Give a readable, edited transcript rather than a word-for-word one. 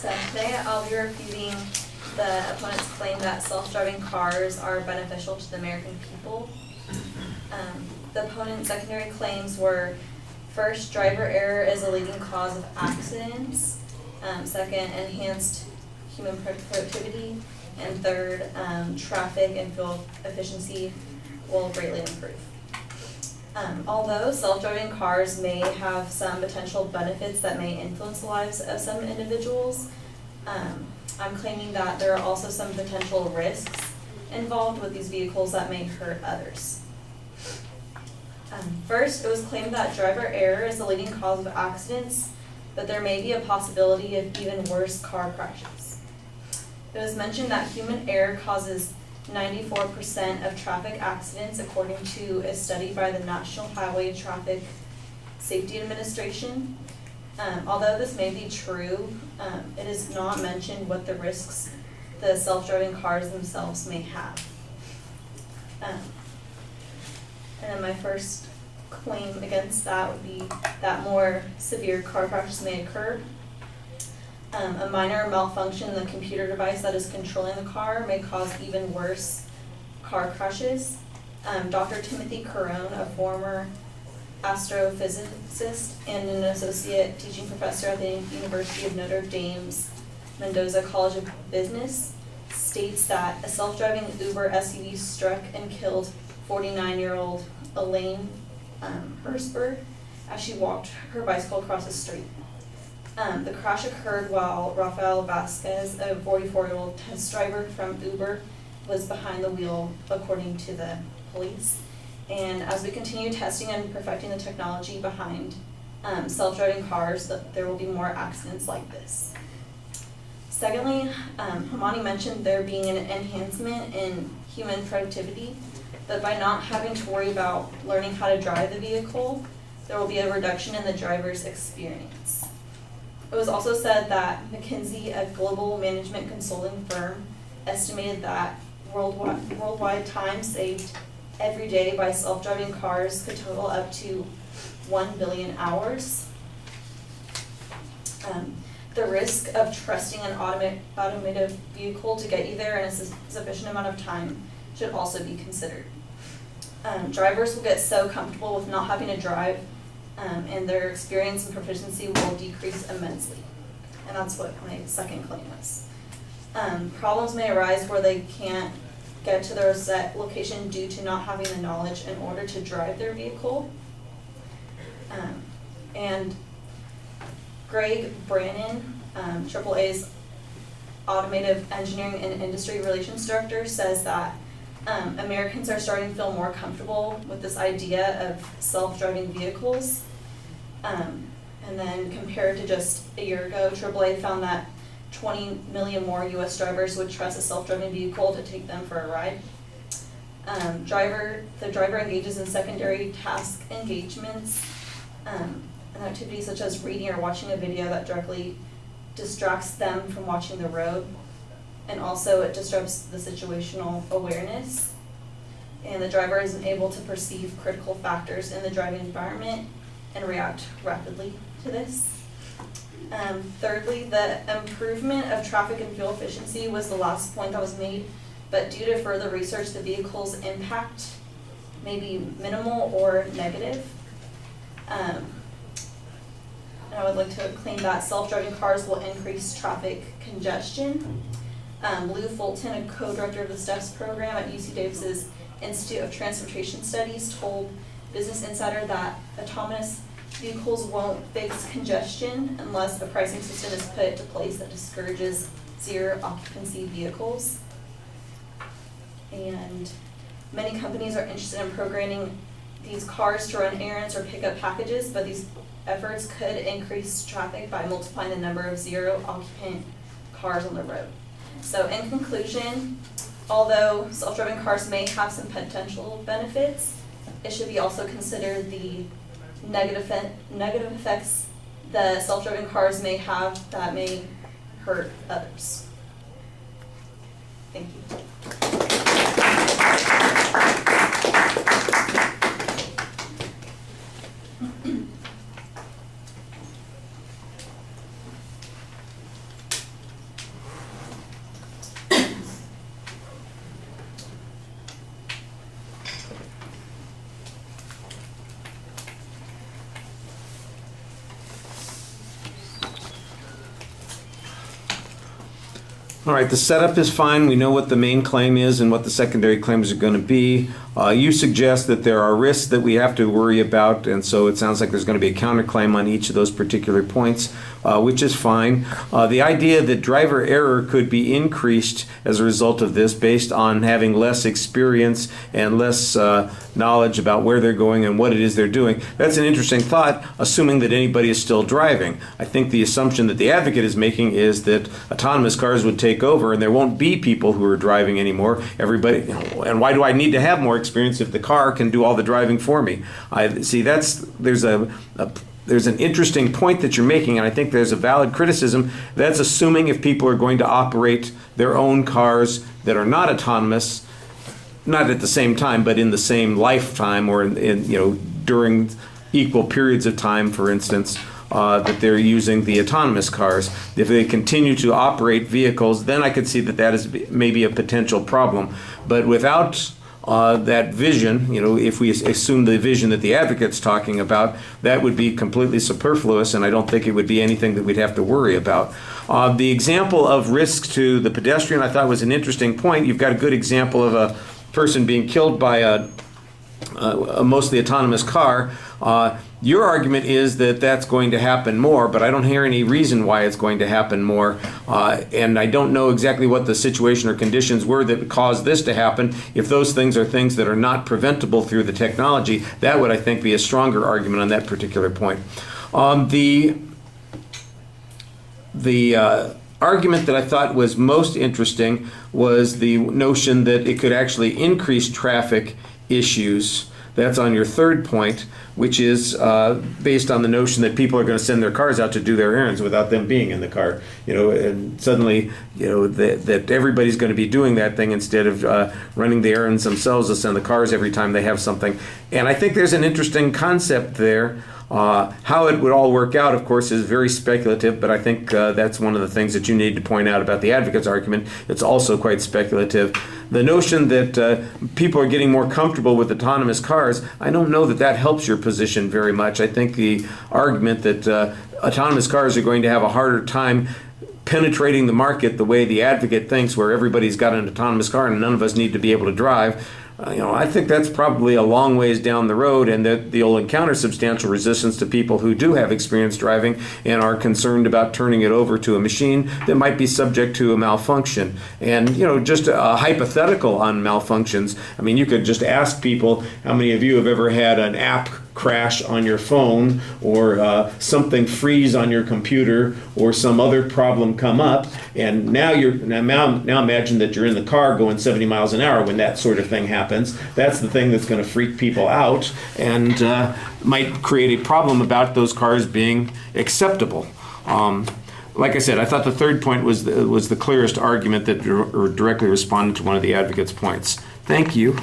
So today I'll be refuting the opponent's claim that self-driving cars are beneficial to the American people. The opponent's secondary claims were: first, driver error is a leading cause of accidents; second, enhanced human productivity; and third, traffic and fuel efficiency will greatly improve. Although self-driving cars may have some potential benefits that may influence the lives of some individuals, I'm claiming that there are also some potential risks involved with these vehicles that may hurt others. First, it was claimed that driver error is the leading cause of accidents, but there may be a possibility of even worse car crashes. It was mentioned that human error causes 94% of traffic accidents, according to a study by the National Highway Traffic Safety Administration. Although this may be true, it is not mentioned what the risks the self-driving cars themselves may have. And then my first claim against that would be that more severe car crashes may occur. A minor malfunction in the computer device that is controlling the car may cause even worse car crashes. Dr. Timothy Carone, a former astrophysicist and an associate teaching professor at the University of Notre Dame's Mendoza College of Business, states that a self-driving Uber SUV struck and killed 49-year-old Elaine Hersberg as she walked her bicycle across the street. The crash occurred while Rafael Vasquez, a 44-year-old test driver from Uber, was behind the wheel, according to the police. And as we continue testing and perfecting the technology behind self-driving cars, there will be more accidents like this. Secondly, Hamani mentioned there being an enhancement in human productivity, but by not having to worry about learning how to drive the vehicle, there will be a reduction in the driver's experience. It was also said that McKinsey, a global management consulting firm, estimated that worldwide time saved every day by self-driving cars could total up to 1 billion hours. The risk of trusting an automated vehicle to get you there in a sufficient amount of time should also be considered. Drivers will get so comfortable with not having to drive, and their experience and proficiency will decrease immensely. And that's what my second claim was. Problems may arise where they can't get to their set location due to not having the knowledge in order to drive their vehicle. And Greg Brannon, AAA's Automotive Engineering and Industry Relations Director, says that Americans are starting to feel more comfortable with this idea of self-driving vehicles. And then compared to just a year ago, AAA found that 20 million more U.S. drivers would trust a self-driving vehicle to take them for a ride. The driver engages in secondary task engagements and activities such as reading or watching a video that directly distracts them from watching the road. And also it disrupts the situational awareness. And the driver isn't able to perceive critical factors in the driving environment and react rapidly to this. Thirdly, the improvement of traffic and fuel efficiency was the last point that was made, but due to further research, the vehicle's impact may be minimal or negative. And I would like to claim that self-driving cars will increase traffic congestion. Lou Fulton, a co-director of the STEPS program at UC Davis's Institute of Transportation Studies, told Business Insider that autonomous vehicles won't fix congestion unless a pricing system is put into place that discourages zero occupancy vehicles. And many companies are interested in programming these cars to run errands or pick up packages, but these efforts could increase traffic by multiplying the number of zero occupant cars on the road. So in conclusion, although self-driving cars may have some potential benefits, it should be also considered the negative effects the self-driving cars may have that may hurt others. Thank you. All right, the setup is fine. We know what the main claim is and what the secondary claims are going to be. You suggest that there are risks that we have to worry about, and so it sounds like there's going to be a counterclaim on each of those particular points, which is fine. The idea that driver error could be increased as a result of this based on having less experience and less knowledge about where they're going and what it is they're doing, that's an interesting thought, assuming that anybody is still driving. I think the assumption that the advocate is making is that autonomous cars would take over and there won't be people who are driving anymore. Everybody, and why do I need to have more experience if the car can do all the driving for me? I see there's an interesting point that you're making, and I think there's a valid criticism. That's assuming if people are going to operate their own cars that are not autonomous, not at the same time, but in the same lifetime or during equal periods of time, for instance, that they're using the autonomous cars. If they continue to operate vehicles, then I could see that is maybe a potential problem. But without that vision, if we assume the vision that the advocate's talking about, that would be completely superfluous, and I don't think it would be anything that we'd have to worry about. The example of risk to the pedestrian I thought was an interesting point. You've got a good example of a person being killed by a mostly autonomous car. Your argument is that that's going to happen more, but I don't hear any reason why it's going to happen more. And I don't know exactly what the situation or conditions were that caused this to happen. If those things are things that are not preventable through the technology, that would, I think, be a stronger argument on that particular point. The argument that I thought was most interesting was the notion that it could actually increase traffic issues. That's on your third point, which is based on the notion that people are going to send their cars out to do their errands without them being in the car. And suddenly, that everybody's going to be doing that thing instead of running the errands themselves to send the cars every time they have something. And I think there's an interesting concept there. How it would all work out, of course, is very speculative, but I think that's one of the things that you need to point out about the advocate's argument. It's also quite speculative. The notion that people are getting more comfortable with autonomous cars, I don't know that helps your position very much. I think the argument that autonomous cars are going to have a harder time penetrating the market the way the advocate thinks, where everybody's got an autonomous car and none of us need to be able to drive, I think that's probably a long ways down the road, and that you'll encounter substantial resistance to people who do have experience driving and are concerned about turning it over to a machine that might be subject to a malfunction. And, just a hypothetical on malfunctions. I mean, you could just ask people, how many of you have ever had an app crash on your phone, or something freeze on your computer, or some other problem come up, and now imagine that you're in the car going 70 miles an hour when that sort of thing happens. That's the thing that's going to freak people out and might create a problem about those cars being acceptable. Like I said, I thought the third point was the clearest argument that directly responded to one of the advocate's points. Thank you.